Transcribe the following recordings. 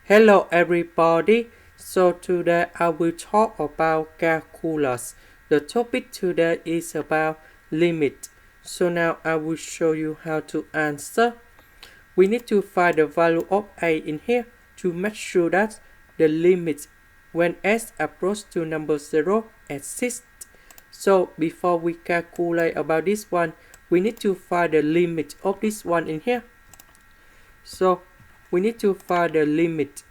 Hello everybody. So today I will talk about calculus. The topic today is about limit. So now I will show you how to answer. We need to find the value of a in here to make sure that the limit when s approaches to number 0 exists. So before we calculate about this one, we need to find the limit of this one in here. So we need to find the limit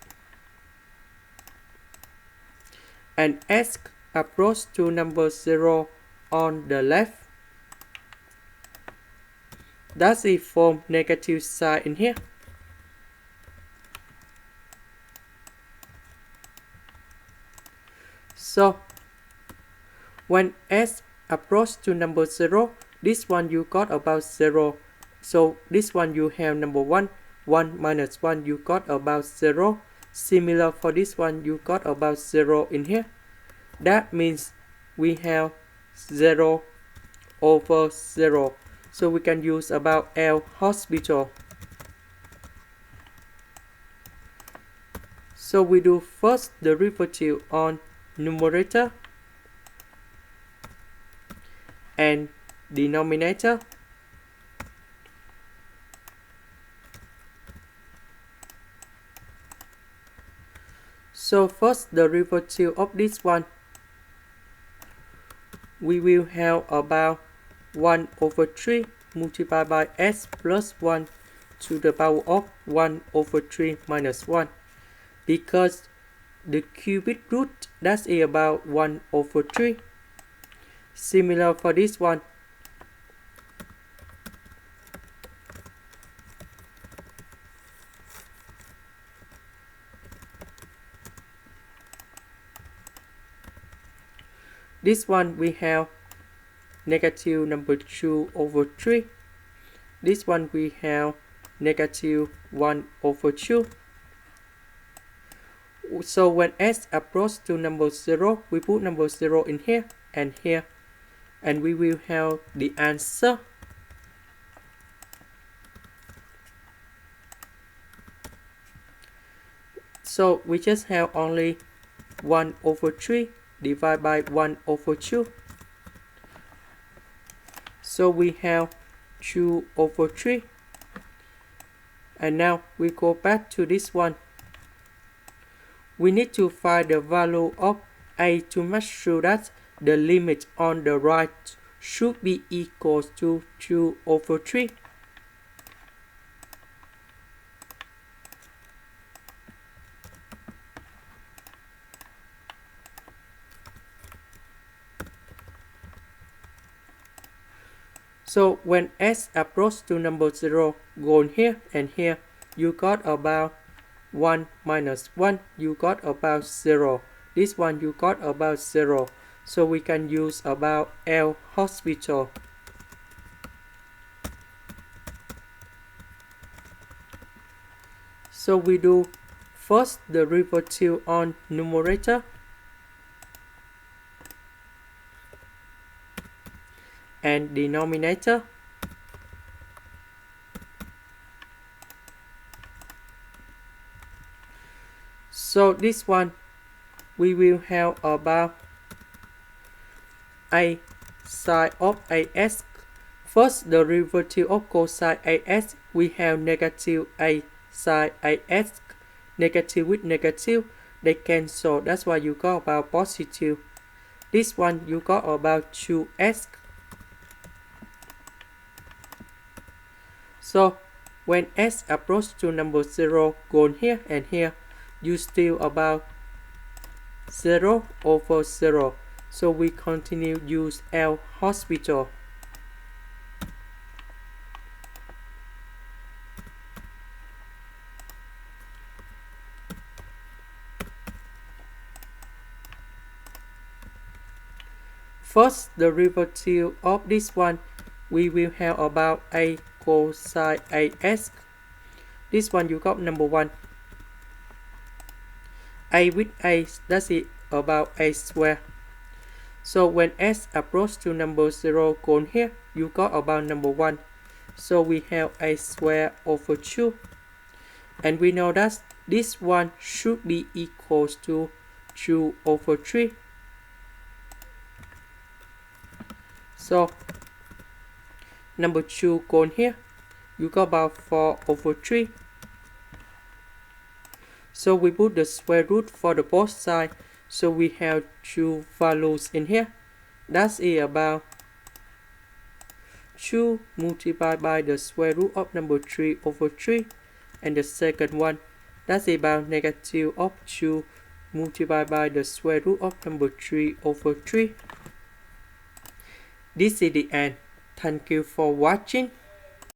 and s approach to number 0 on the left. That's it form negative sign in here. So when s approach to number 0, this one you got about 0. So this one you have number 1. 1 minus 1 you got about 0. Similar for this one you got about 0 in here. That means we have 0 over 0. So we can use about L'Hospital. So we do first derivative on numerator and denominator. So first derivative of this one, we will have about 1 over 3 multiplied by s plus 1 to the power of 1 over 3 minus 1. Because the cubic root, that's about 1 over 3. Similar for this one. This one we have negative number 2 over 3. This one we have negative 1 over 2. So when s approaches to number 0, we put number 0 in here, and we will have the answer. So we just have only 1 over 3 divided by 1 over 2. So we have 2 over 3. And now we go back to this one. We need to find the value of a to make sure that the limit on the right should be equal to 2 over 3. So when s approaches to number 0, go in here and here, you got about 1 minus 1, you got about 0. This one you got about 0. So we can use about L'Hospital. So we do first derivative on numerator and denominator. So this one we will have about a sine of as. First derivative of cosine as, we have negative a sine as. Negative with negative, they cancel. That's why you got about positive. This one you got about 2s. So when s approaches to number 0, go here and here, you still about 0 over 0. So we continue use L'Hospital. First derivative of this one, we will have about a cosine as. This one you got number 1. A with a, that's it, about a square. So when s approaches to number 0, go in here, you got about number 1. So we have a square over 2. And we know that this one should be equals to 2 over 3. So number 2 gone here, you got about 4 over 3. So we put the square root for the both sides. So we have 2 values in here. That's about 2 multiplied by the square root of number 3 over 3. And the second one, that's about negative of 2 multiplied by the square root of number 3 over 3. This is the end. Thank you for watching.